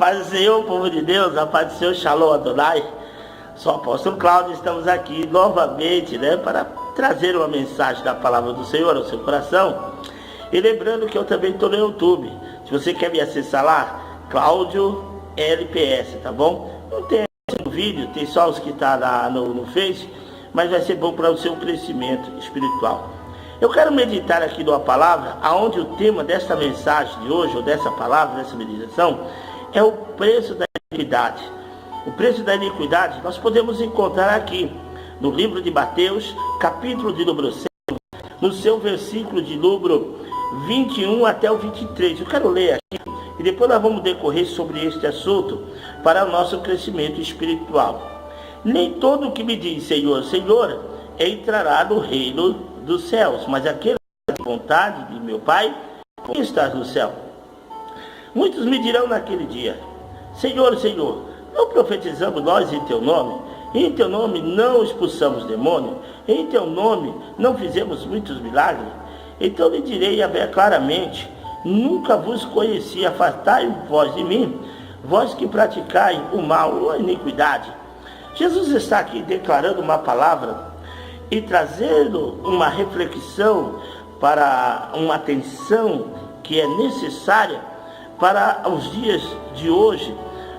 Paz do Senhor, povo de Deus, a paz do Senhor, Shalom Adonai. Sou o apóstolo Cláudio, estamos aqui novamente, para trazer uma mensagem da palavra do Senhor ao seu coração. E lembrando que eu também estou no YouTube. Se você quer me acessar lá, Cláudio LPS, tá bom? Não tem no vídeo, tem só os que estão no Face, mas vai ser bom para o seu crescimento espiritual. Eu quero meditar aqui numa palavra, aonde o tema desta mensagem de hoje, ou dessa palavra, dessa meditação, é o preço da iniquidade. O preço da iniquidade nós podemos encontrar aqui, no livro de Mateus, capítulo de número 7, no seu versículo de número 21 até o 23. Eu quero ler aqui, e depois nós vamos decorrer sobre este assunto, para o nosso crescimento espiritual. Nem todo o que me diz Senhor, Senhor, entrará no reino dos céus, mas aquele que tem vontade de meu Pai, que está no céu. Muitos me dirão naquele dia, Senhor, Senhor, não profetizamos nós em teu nome? Em teu nome não expulsamos demônio? Em teu nome não fizemos muitos milagres? Então lhe direi claramente, nunca vos conheci, afastai-vos de mim, vós que praticai o mal ou a iniquidade. Jesus está aqui declarando uma palavra e trazendo uma reflexão para uma atenção que é necessária para os dias de hoje,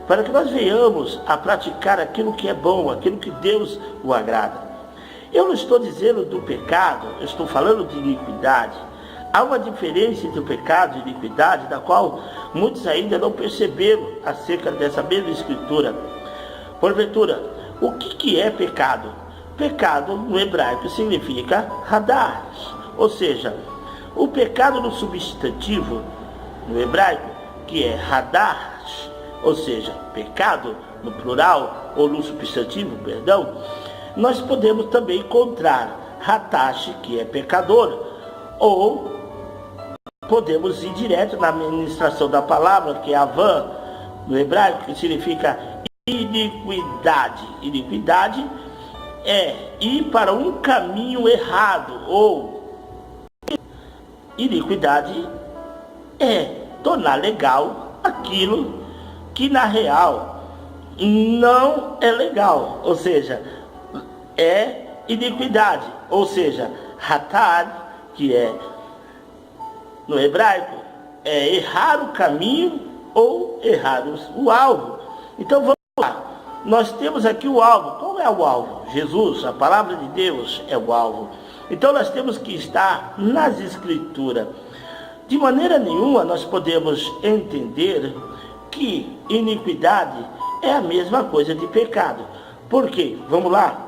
para que nós venhamos a praticar aquilo que é bom, aquilo que Deus o agrada. Eu não estou dizendo do pecado, eu estou falando de iniquidade. Há uma diferença entre o pecado e a iniquidade, da qual muitos ainda não perceberam acerca dessa mesma escritura. Porventura, o que é pecado? Pecado no hebraico significa hadar, ou seja, o pecado no substantivo no hebraico, que é hadar, ou seja, pecado no plural ou no substantivo, perdão, nós podemos também encontrar hatash, que é pecador, ou podemos ir direto na administração da palavra, que é avan, no hebraico, que significa iniquidade. Iniquidade é ir para um caminho errado, ou iniquidade é tornar legal aquilo que na real não é legal, ou seja, é iniquidade, ou seja, hatad, que é no hebraico, é errar o caminho ou errar o alvo. Então vamos lá, nós temos aqui o alvo. Qual é o alvo? Jesus, a palavra de Deus é o alvo. Então nós temos que estar nas escrituras. De maneira nenhuma nós podemos entender que iniquidade é a mesma coisa de pecado. Por quê? Vamos lá.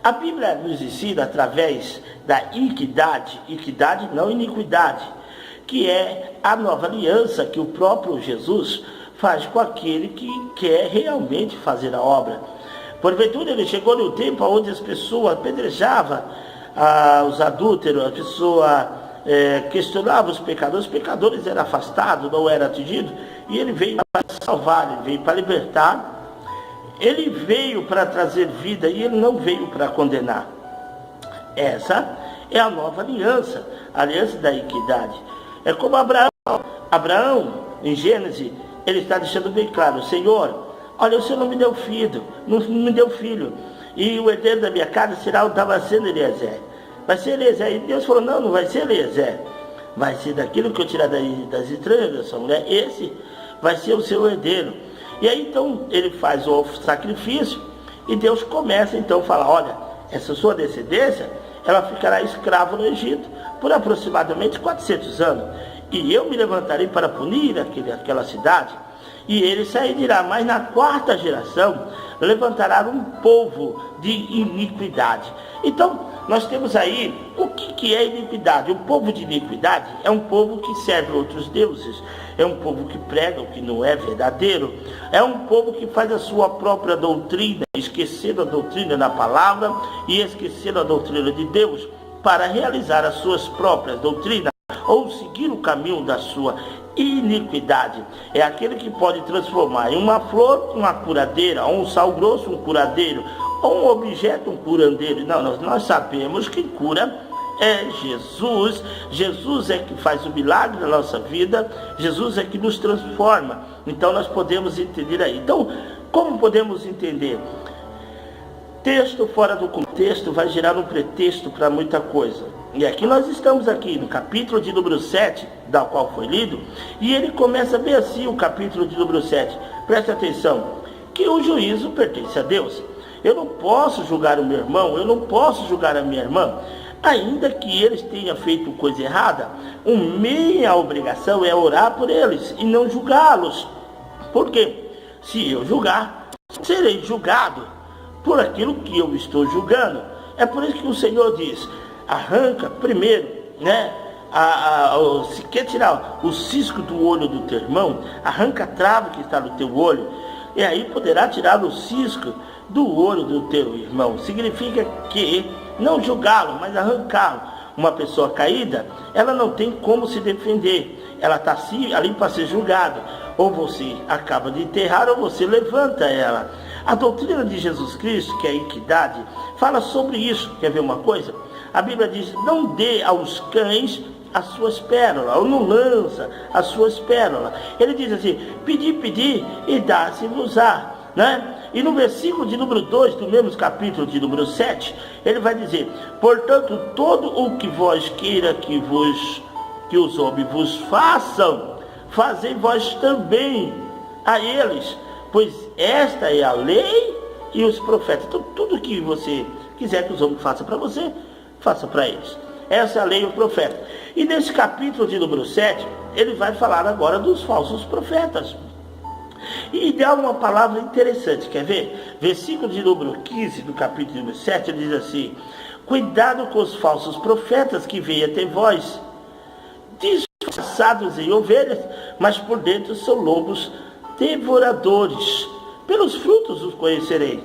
A Bíblia nos ensina através da equidade, não iniquidade, que é a nova aliança que o próprio Jesus faz com aquele que quer realmente fazer a obra. Porventura ele chegou no tempo onde as pessoas apedrejavam os adúlteros, a pessoa questionava os pecadores eram afastados, não eram atingidos, e ele veio para salvar, ele veio para libertar, ele veio para trazer vida e ele não veio para condenar. Essa é a nova aliança, a aliança da equidade. É como Abraão, em Gênesis, ele está deixando bem claro, Senhor, olha, o Senhor não me deu filho, não me deu filho, e o herdeiro da minha casa será o Damasceno Eliezer. Vai ser Eliezer. E Deus falou, não vai ser Eliezer. Vai ser daquilo que eu tirar das entranhas dessa mulher. Esse vai ser o seu herdeiro. E aí então ele faz o sacrifício e Deus começa então a falar, olha, essa sua descendência, ela ficará escrava no Egito por aproximadamente 400 anos. E eu me levantarei para punir aquela cidade. E ele sairá, mas na quarta geração levantará um povo de iniquidade. Então, nós temos aí, o que é iniquidade? O povo de iniquidade é um povo que serve outros deuses, é um povo que prega o que não é verdadeiro, é um povo que faz a sua própria doutrina, esquecendo a doutrina da palavra e esquecendo a doutrina de Deus, para realizar as suas próprias doutrinas, ou seguir o caminho da sua iniquidade. É aquele que pode transformar em uma flor uma curadeira, ou um sal grosso um curadeiro, ou um objeto um curandeiro. Não, nós sabemos que cura é Jesus. Jesus é que faz o milagre na nossa vida, Jesus é que nos transforma. Então nós podemos entender aí. Então, como podemos entender? Texto fora do contexto vai gerar um pretexto para muita coisa. E aqui nós estamos aqui no capítulo de número 7, da qual foi lido, e ele começa bem assim o capítulo de número 7. Presta atenção, que o juízo pertence a Deus. Eu não posso julgar o meu irmão, eu não posso julgar a minha irmã, ainda que eles tenham feito coisa errada. Minha obrigação é orar por eles e não julgá-los. Por quê? Se eu julgar, serei julgado por aquilo que eu estou julgando. É por isso que o Senhor diz: arranca primeiro, né? Se quer tirar o cisco do olho do teu irmão, arranca a trava que está no teu olho, e aí poderá tirar o cisco do olho do teu irmão. Significa que não julgá-lo, mas arrancá-lo. Uma pessoa caída, ela não tem como se defender, ela está ali para ser julgada. Ou você acaba de enterrar, ou você levanta ela. A doutrina de Jesus Cristo, que é a equidade, fala sobre isso. Quer ver uma coisa? A Bíblia diz: não dê aos cães as suas pérolas, ou não lança as suas pérolas. Ele diz assim: pedi, e dá-se-vos-á, né? E no versículo de número 2, do mesmo capítulo de número 7, ele vai dizer: portanto, todo o que vós queira que os homens vos façam, fazei vós também a eles, pois esta é a lei e os profetas. Então, tudo que você quiser que os homens façam para você, faça para eles. Essa é a lei e o profeta. E nesse capítulo de número 7, ele vai falar agora dos falsos profetas. E dá uma palavra interessante, quer ver? Versículo de número 15 do capítulo de número 7, ele diz assim: cuidado com os falsos profetas que vêm até vós, disfarçados em ovelhas, mas por dentro são lobos devoradores. Pelos frutos os conhecereis.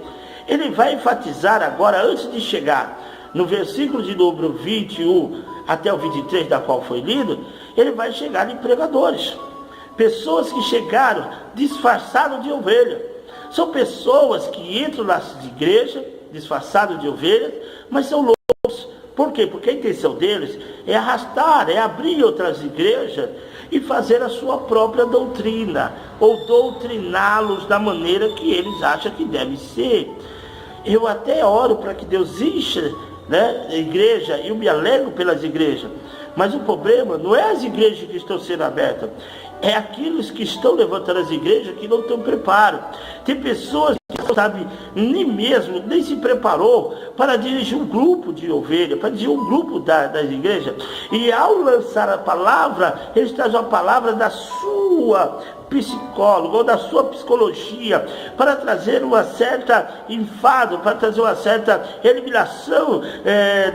Ele vai enfatizar agora, antes de chegar no versículo de número 21 até o 23, da qual foi lido, ele vai chegar em pregadores. Pessoas que chegaram disfarçadas de ovelha. São pessoas que entram nas igrejas disfarçadas de ovelhas, mas são lobos. Por quê? Porque a intenção deles é arrastar, é abrir outras igrejas e fazer a sua própria doutrina, ou doutriná-los da maneira que eles acham que deve ser. Eu até oro para que Deus encha, né, a igreja, eu me alegro pelas igrejas, mas o problema não é as igrejas que estão sendo abertas, é aqueles que estão levantando as igrejas que não têm preparo. Tem pessoas que não sabem nem se preparou para dirigir um grupo de ovelhas, para dirigir um grupo das igrejas. E ao lançar a palavra, eles trazem a palavra da sua psicólogo ou da sua psicologia, para trazer uma certa enfado, para trazer uma certa eliminação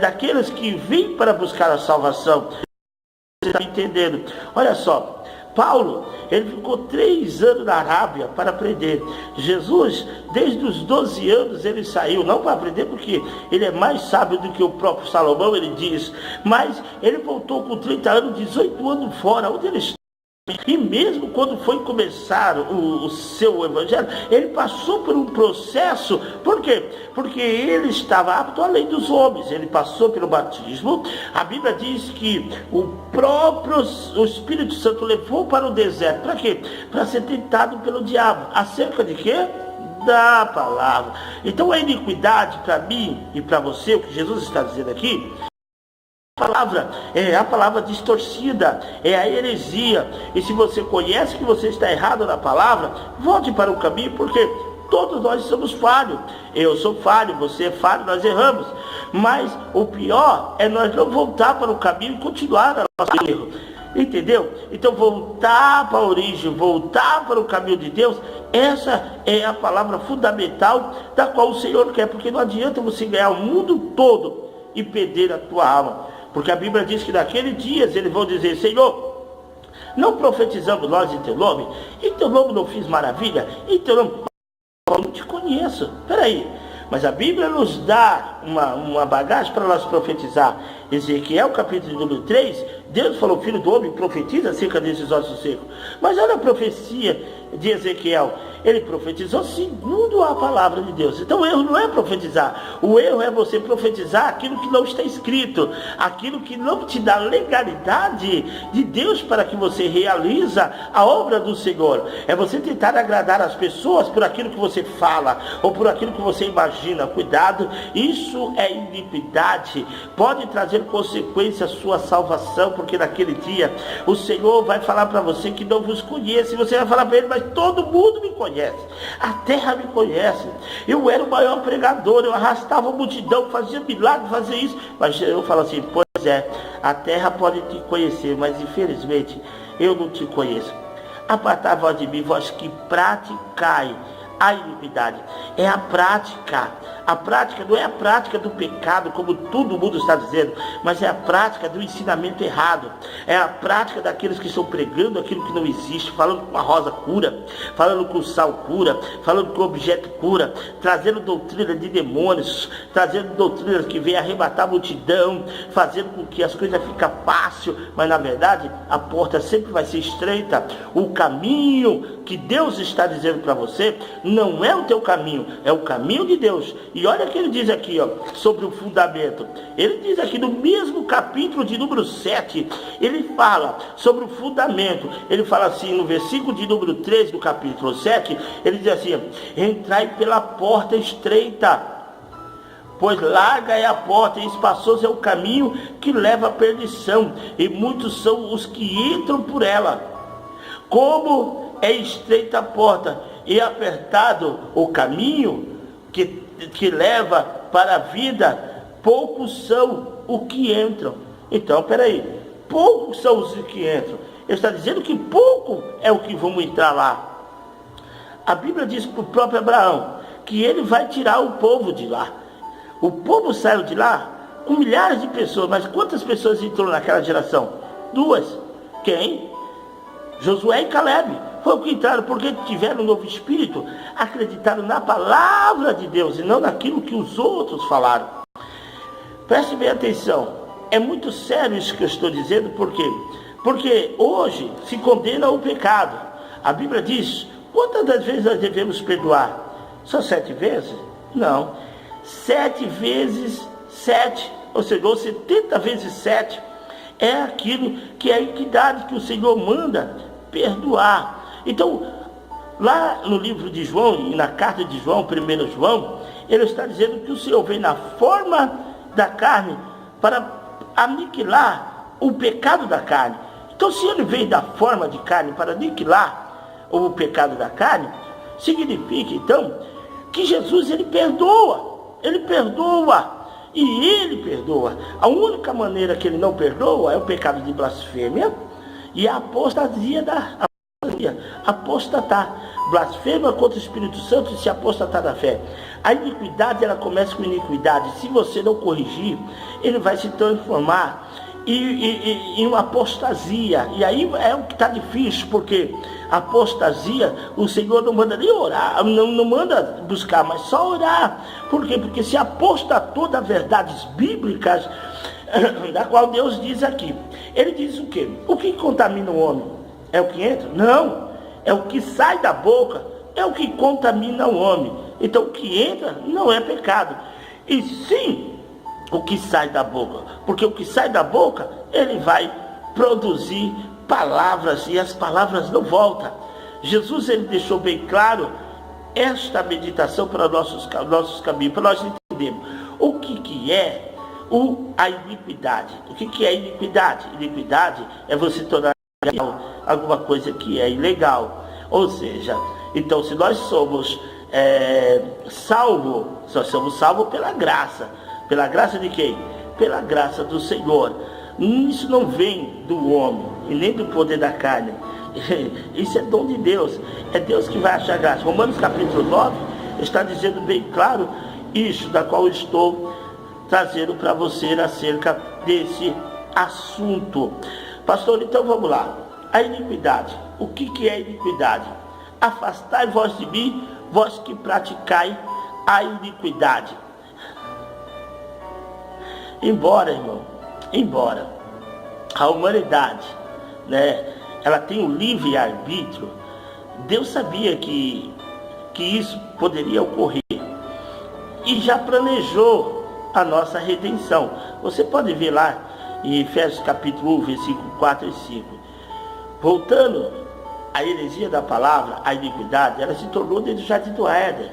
daqueles que vêm para buscar a salvação. Você está entendendo? Olha só, Paulo, ele ficou 3 anos na Arábia para aprender. Jesus, desde os 12 anos, ele saiu, não para aprender, porque ele é mais sábio do que o próprio Salomão, ele diz, mas ele voltou com 30 anos, 18 anos fora, onde ele está. E mesmo quando foi começar o seu evangelho, ele passou por um processo. Por quê? Porque ele estava apto à lei dos homens. Ele passou pelo batismo. A Bíblia diz que o Espírito Santo levou para o deserto. Para quê? Para ser tentado pelo diabo. Acerca de quê? Da palavra. Então a iniquidade para mim e para você, o que Jesus está dizendo aqui, palavra é a palavra distorcida, é a heresia. E se você conhece que você está errado na palavra, volte para o caminho, porque todos nós somos falhos. Eu sou falho, você é falho, nós erramos. Mas o pior é nós não voltar para o caminho e continuar no nosso erro. Entendeu? Então voltar para a origem, voltar para o caminho de Deus, essa é a palavra fundamental da qual o Senhor quer, porque não adianta você ganhar o mundo todo e perder a tua alma. Porque a Bíblia diz que naqueles dias eles vão dizer: Senhor, não profetizamos nós em teu nome? Em teu nome não fiz maravilha? Em teu nome eu não te conheço. Peraí, mas a Bíblia nos dá uma bagagem para nós profetizar. Ezequiel capítulo número 3 Deus falou, filho do homem, profetiza acerca desses ossos secos. Mas olha a profecia de Ezequiel. Ele profetizou segundo a palavra de Deus. Então o erro não é profetizar. O erro é você profetizar aquilo que não está escrito. Aquilo que não te dá legalidade de Deus para que você realiza a obra do Senhor. É você tentar agradar as pessoas por aquilo que você fala ou por aquilo que você imagina. Cuidado, isso é iniquidade. Pode trazer consequência à sua salvação, porque naquele dia o Senhor vai falar para você que não vos conhece. Você vai falar para ele, mas todo mundo me conhece. A terra me conhece. Eu era o maior pregador, eu arrastava a multidão, fazia milagre, fazia isso. Mas eu falo assim, pois é, a terra pode te conhecer, mas infelizmente eu não te conheço. Apartai vós de mim, vós que praticai a iniquidade. É a prática. A prática não é a prática do pecado, como todo mundo está dizendo, mas é a prática do ensinamento errado. É a prática daqueles que estão pregando aquilo que não existe, falando que a rosa cura, falando que o sal cura, falando que o objeto cura, trazendo doutrina de demônios, trazendo doutrinas que vêm arrebatar a multidão, fazendo com que as coisas fiquem fácil, mas na verdade a porta sempre vai ser estreita. O caminho que Deus está dizendo para você não é o teu caminho, é o caminho de Deus. E olha o que ele diz aqui, ó, sobre o fundamento. Ele diz aqui no mesmo capítulo de número 7, ele fala sobre o fundamento. Ele fala assim, no versículo de número 3 do capítulo 7, ele diz assim, entrai pela porta estreita, pois larga é a porta e espaçoso é o caminho que leva à perdição, e muitos são os que entram por ela. Como é estreita a porta e apertado o caminho que leva para a vida, poucos são os que entram. Então, peraí, poucos são os que entram. Ele está dizendo que pouco é o que vão entrar lá. A Bíblia diz para o próprio Abraão que ele vai tirar o povo de lá. O povo saiu de lá com milhares de pessoas, mas quantas pessoas entrou naquela geração? 2. Quem? Josué e Caleb. Foi o que entraram, porque tiveram um novo espírito, acreditaram na palavra de Deus e não naquilo que os outros falaram. Preste bem atenção, é muito sério isso que eu estou dizendo, por quê? Porque hoje se condena o pecado. A Bíblia diz, quantas das vezes nós devemos perdoar? Só 7 vezes? Não, 7 vezes 7, ou seja, 70 vezes 7, é aquilo que é a equidade que o Senhor manda perdoar. Então, lá no livro de João, e na carta de João, 1 João, ele está dizendo que o Senhor vem na forma da carne para aniquilar o pecado da carne. Então, se ele vem da forma de carne para aniquilar o pecado da carne, significa então que Jesus ele perdoa, e ele perdoa. A única maneira que ele não perdoa é o pecado de blasfêmia e a apostasia apostatar, blasfema contra o Espírito Santo e se apostatar da fé. A iniquidade, ela começa com iniquidade. Se você não corrigir, ele vai se transformar em uma apostasia. E aí é o que está difícil, porque apostasia, o Senhor não manda nem orar, não manda buscar, mas só orar. Por quê? Porque se apostatou das verdades bíblicas, da qual Deus diz aqui. Ele diz o quê? O que contamina o homem? É o que entra? Não, é o que sai da boca, é o que contamina o homem. Então o que entra não é pecado, e sim o que sai da boca, porque o que sai da boca, ele vai produzir palavras, e as palavras não voltam. Jesus ele deixou bem claro esta meditação para nossos caminhos, para nós entendermos o que é a iniquidade. O que é iniquidade? Iniquidade é você tornar alguma coisa que é ilegal. Ou seja, então se nós somos salvos, nós somos salvos pela graça. Pela graça de quem? Pela graça do Senhor. Isso não vem do homem e nem do poder da carne. Isso é dom de Deus. É Deus que vai achar graça. Romanos capítulo 9 está dizendo bem claro isso, da qual eu estou trazendo para você acerca desse assunto. Pastor, então vamos lá. A iniquidade. O que é iniquidade? Afastai vós de mim, vós que praticai a iniquidade. Embora, irmão, a humanidade, né, ela tem o livre-arbítrio, Deus sabia que isso poderia ocorrer e já planejou a nossa redenção. Você pode ver lá em Efésios capítulo 1, versículo 4 e 5. Voltando à heresia da palavra, a iniquidade, ela se tornou dentro do jardim do Éden.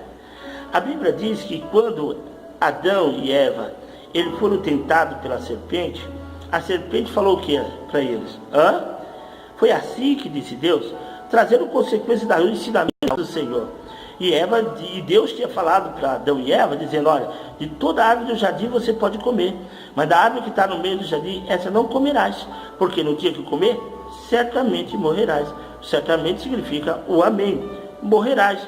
A Bíblia diz que quando Adão e Eva eles foram tentados pela serpente, a serpente falou o que para eles? Foi assim que disse Deus, trazendo consequências do ensinamento do Senhor. E Deus tinha falado para Adão e Eva, dizendo, olha, de toda árvore do jardim você pode comer, mas da árvore que está no meio do jardim, essa não comerás, porque no dia que comer, certamente morrerás. Certamente significa o amém, morrerás.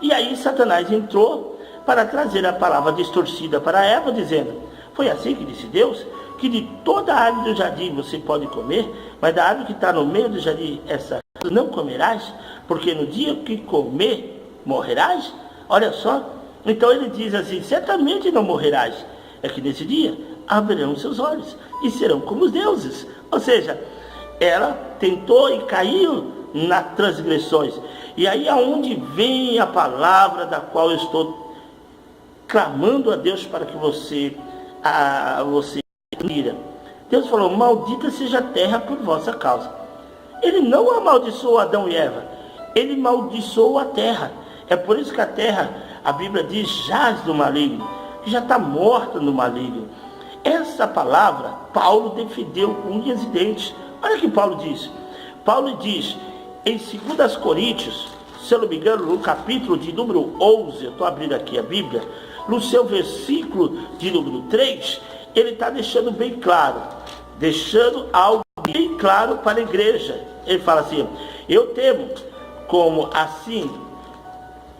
E aí Satanás entrou para trazer a palavra distorcida para Eva, dizendo, foi assim que disse Deus, que de toda árvore do jardim você pode comer, mas da árvore que está no meio do jardim, essa não comerás, porque no dia que comer, morrerás? Olha só, então ele diz assim, certamente não morrerás, é que nesse dia abrirão seus olhos e serão como os deuses. Ou seja, ela tentou e caiu nas transgressões. E aí aonde vem a palavra da qual eu estou clamando a Deus para que você mira. Deus falou, maldita seja a terra por vossa causa. Ele não amaldiçoou Adão e Eva, ele amaldiçoou a terra. É por isso que a terra, a Bíblia diz, jaz do maligno, que já está morta no maligno. Essa palavra, Paulo defendeu com unhas e dentes. Olha o que Paulo diz. Paulo diz, em 2 Coríntios, se eu não me engano, no capítulo de número 11, eu estou abrindo aqui a Bíblia, no seu versículo de número 3, ele está deixando bem claro, deixando algo bem claro para a igreja. Ele fala assim, eu temo como assim,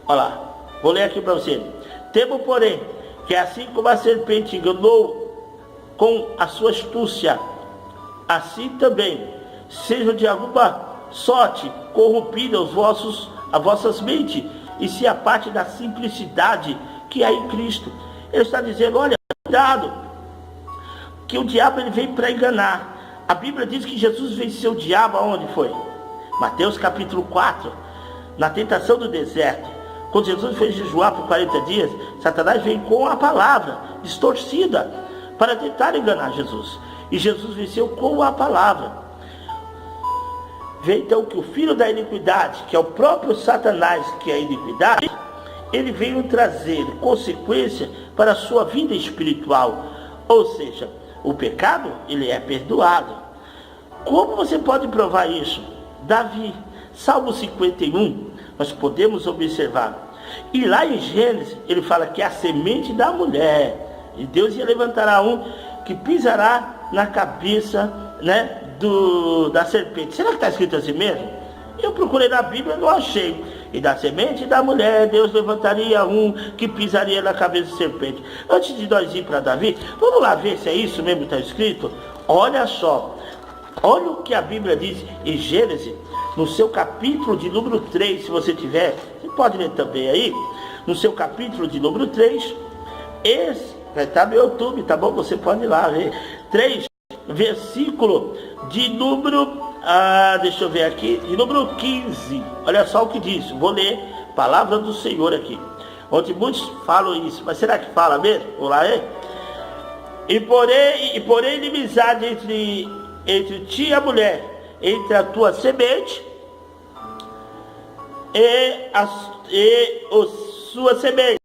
olha lá, vou ler aqui para você. Temo, porém, que assim como a serpente enganou com a sua astúcia, assim também sejam de alguma sorte corrompidas as vossas mentes, e se a parte da simplicidade que há em Cristo. Ele está dizendo, olha, cuidado, que o diabo ele veio para enganar. A Bíblia diz que Jesus venceu o diabo aonde foi? Mateus capítulo 4, na tentação do deserto. Quando Jesus foi jejuar por 40 dias, Satanás veio com a palavra distorcida para tentar enganar Jesus. E Jesus venceu com a palavra. Vê então que o filho da iniquidade, que é o próprio Satanás, que é a iniquidade, ele veio trazer consequência para a sua vida espiritual. Ou seja, o pecado, ele é perdoado. Como você pode provar isso? Davi, Salmo 51, nós podemos observar. E lá em Gênesis, ele fala que é a semente da mulher. E Deus ia levantar um que pisará na cabeça, né, da serpente. Será que está escrito assim mesmo? Eu procurei na Bíblia e não achei. E da semente da mulher, Deus levantaria um que pisaria na cabeça da serpente. Antes de nós ir para Davi, vamos lá ver se é isso mesmo que está escrito? Olha só. Olha o que a Bíblia diz em Gênesis, no seu capítulo de número 3, se você tiver, você pode ler também aí, no seu capítulo de número 3, esse, vai estar no YouTube, tá bom? Você pode ir lá ver. 3, versículo de número, deixa eu ver aqui, de número 15. Olha só o que diz, vou ler, palavra do Senhor aqui. Onde muitos falam isso, mas será que fala mesmo? Vou lá, é? E porém inimizade entre ti e a mulher, entre a tua semente e a sua semente.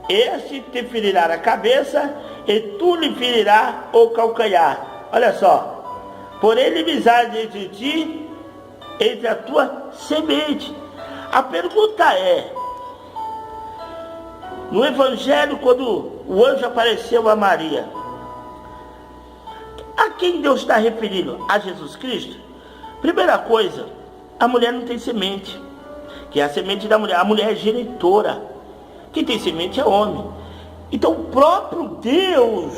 Este te ferirá a cabeça e tu lhe ferirá o calcanhar. Olha só. Porém, inimizade entre ti, entre a tua semente. A pergunta é, no Evangelho, quando o anjo apareceu a Maria, a quem Deus está referindo? A Jesus Cristo? Primeira coisa, a mulher não tem semente, que é a semente da mulher. A mulher é genitora. Quem tem semente é homem. Então o próprio Deus,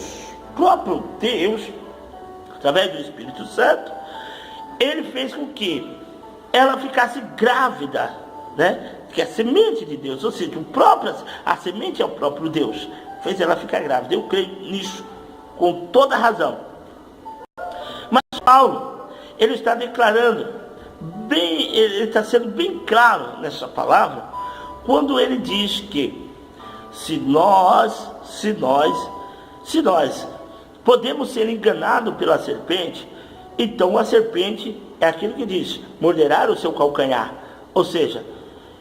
através do Espírito Santo, ele fez com que ela ficasse grávida, né? Que é a semente de Deus, ou seja, a semente é o próprio Deus, fez ela ficar grávida. Eu creio nisso com toda razão. Paulo, ele está declarando, ele está sendo bem claro nessa palavra, quando ele diz que se nós podemos ser enganados pela serpente, então a serpente é aquilo que diz, morderá o seu calcanhar. Ou seja,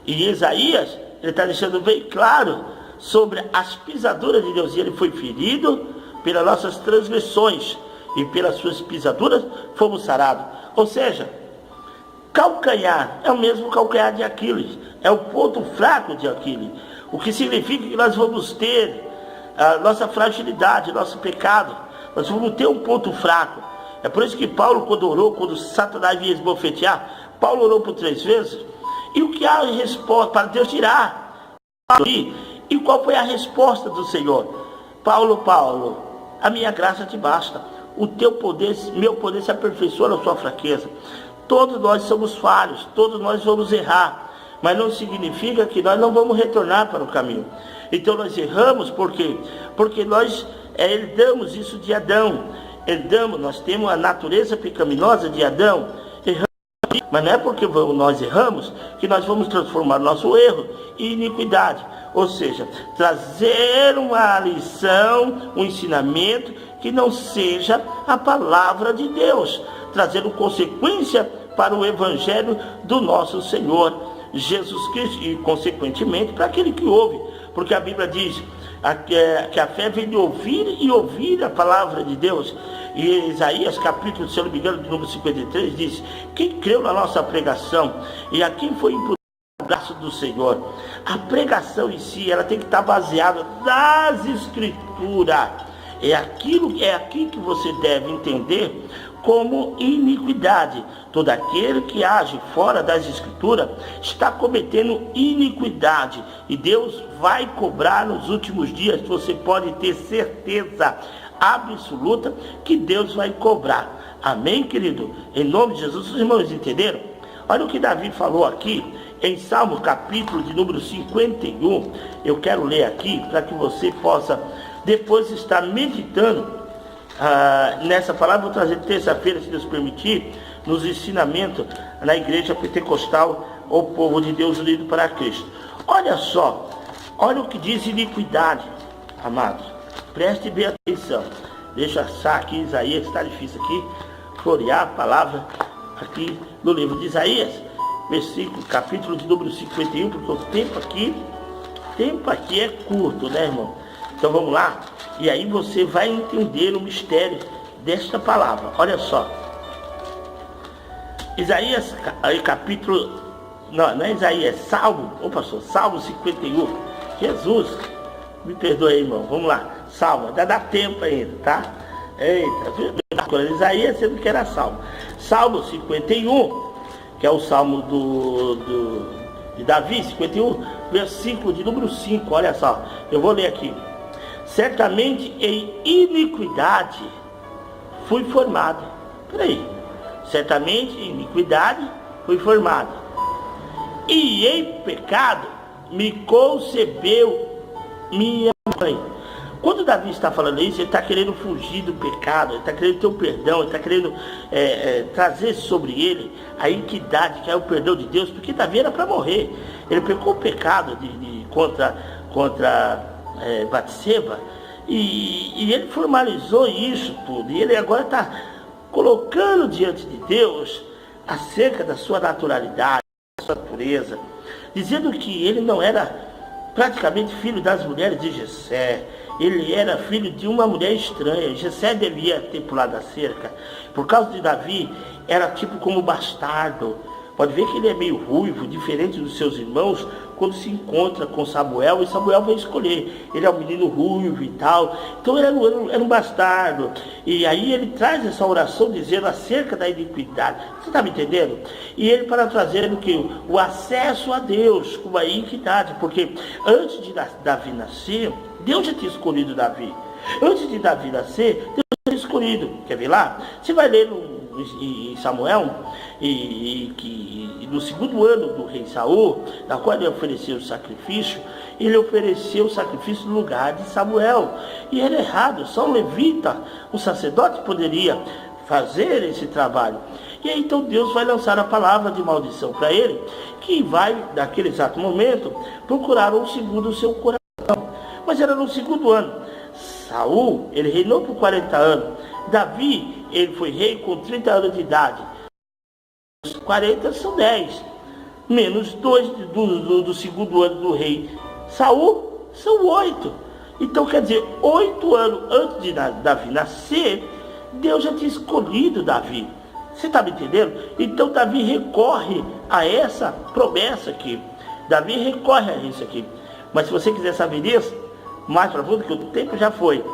em Isaías, ele está deixando bem claro sobre as pisaduras de Deus. E ele foi ferido pelas nossas transgressões, e pelas suas pisaduras fomos sarados. Ou seja, calcanhar é o mesmo calcanhar de Aquiles, é o ponto fraco de Aquiles, o que significa que nós vamos ter a nossa fragilidade, nosso pecado, nós vamos ter um ponto fraco. É por isso que Paulo, quando orou, quando Satanás vinha esbofetear, Paulo orou por 3 vezes, e o que há em resposta para Deus tirar? E qual foi a resposta do Senhor? Paulo, a minha graça te basta, o teu poder, meu poder se aperfeiçoa na sua fraqueza. Todos nós somos falhos, todos nós vamos errar, mas não significa que nós não vamos retornar para o caminho. Então nós erramos porque nós herdamos isso de Adão, nós temos a natureza pecaminosa de Adão, mas não é porque nós erramos que nós vamos transformar nosso erro em iniquidade. Ou seja, trazer uma lição, um ensinamento que não seja a palavra de Deus, trazendo consequência para o evangelho do nosso Senhor Jesus Cristo e, consequentemente, para aquele que ouve. Porque a Bíblia diz que a fé vem de ouvir e ouvir a palavra de Deus. E Isaías, capítulo, se eu não me engano, de número 53, diz: quem creu na nossa pregação e a quem foi imputado o braço do Senhor. A pregação em si, ela tem que estar baseada nas Escrituras. É aqui que você deve entender como iniquidade. Todo aquele que age fora das Escrituras está cometendo iniquidade. E Deus vai cobrar nos últimos dias. Você pode ter certeza absoluta que Deus vai cobrar. Amém, querido? Em nome de Jesus, os irmãos entenderam? Olha o que Davi falou aqui em Salmo, capítulo de número 51. Eu quero ler aqui para que você possa depois estar meditando nessa palavra. Vou trazer terça-feira, se Deus permitir, nos ensinamentos na igreja pentecostal, o povo de Deus unido para Cristo. Olha só, olha o que diz iniquidade, amados. Preste bem atenção. Deixa eu achar aqui Isaías, está difícil aqui, florear a palavra aqui no livro de Isaías, versículo, capítulo de número 51, porque o tempo aqui é curto, né, irmão? Então vamos lá, e aí você vai entender o mistério desta palavra. Olha só, Isaías, aí capítulo, não é Isaías, Salmo, pastor, Salmo 51, Jesus, me perdoe aí, irmão, vamos lá, Salmo, ainda dá tempo ainda, tá? Eita, Isaías, sendo que era Salmo. Salmo 51, que é o Salmo de Davi, 51, versículo de número 5, olha só, eu vou ler aqui. Certamente em iniquidade fui formado. Peraí. Certamente em iniquidade fui formado. E em pecado me concebeu minha mãe. Quando Davi está falando isso, ele está querendo fugir do pecado, ele está querendo ter o perdão, ele está querendo trazer sobre ele a iniquidade, que é o perdão de Deus, porque Davi era para morrer. Ele pecou o pecado contra Batseba, e ele formalizou isso tudo, e ele agora está colocando diante de Deus acerca da sua naturalidade, da sua natureza, dizendo que ele não era praticamente filho das mulheres de Jessé, ele era filho de uma mulher estranha. Jessé devia ter pulado a cerca. Por causa de Davi, era tipo como bastardo. Pode ver que ele é meio ruivo, diferente dos seus irmãos, quando se encontra com Samuel, e Samuel vai escolher. Ele é um menino ruivo e tal. Então ele era um bastardo. E aí ele traz essa oração dizendo acerca da iniquidade. Você está me entendendo? E ele para trazer o acesso a Deus com a iniquidade. Porque antes de Davi nascer, Deus já tinha escolhido Davi. Antes de Davi nascer, Deus já tinha escolhido. Quer ver lá? Você vai ler em Samuel, e no segundo ano do rei Saul, na qual ele ofereceu o sacrifício, ele ofereceu o sacrifício no lugar de Samuel. E era errado, só um levita, um sacerdote, poderia fazer esse trabalho. E aí então Deus vai lançar a palavra de maldição para ele, que vai, naquele exato momento, procurar um segundo o seu coração. Mas era no segundo ano. Saul, ele reinou por 40 anos. Davi, ele foi rei com 30 anos de idade. Os 40 são 10. Menos 2 do segundo ano do rei Saul, são 8. Então quer dizer, 8 anos antes de Davi nascer, Deus já tinha escolhido Davi. Você está me entendendo? Então Davi recorre a essa promessa aqui. Davi recorre a isso aqui. Mas se você quiser saber isso, mais profundo, que o tempo já foi,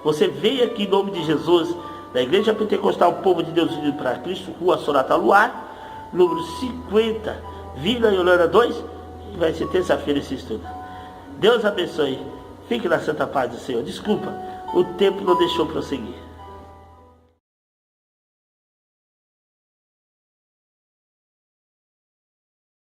você veio aqui em nome de Jesus, da Igreja Pentecostal Povo de Deus Unido para Cristo, Rua Sorata Luar, número 50, Vila Yolanda 2, e vai ser terça-feira esse estudo. Deus abençoe. Fique na santa paz do Senhor. Desculpa, o tempo não deixou prosseguir.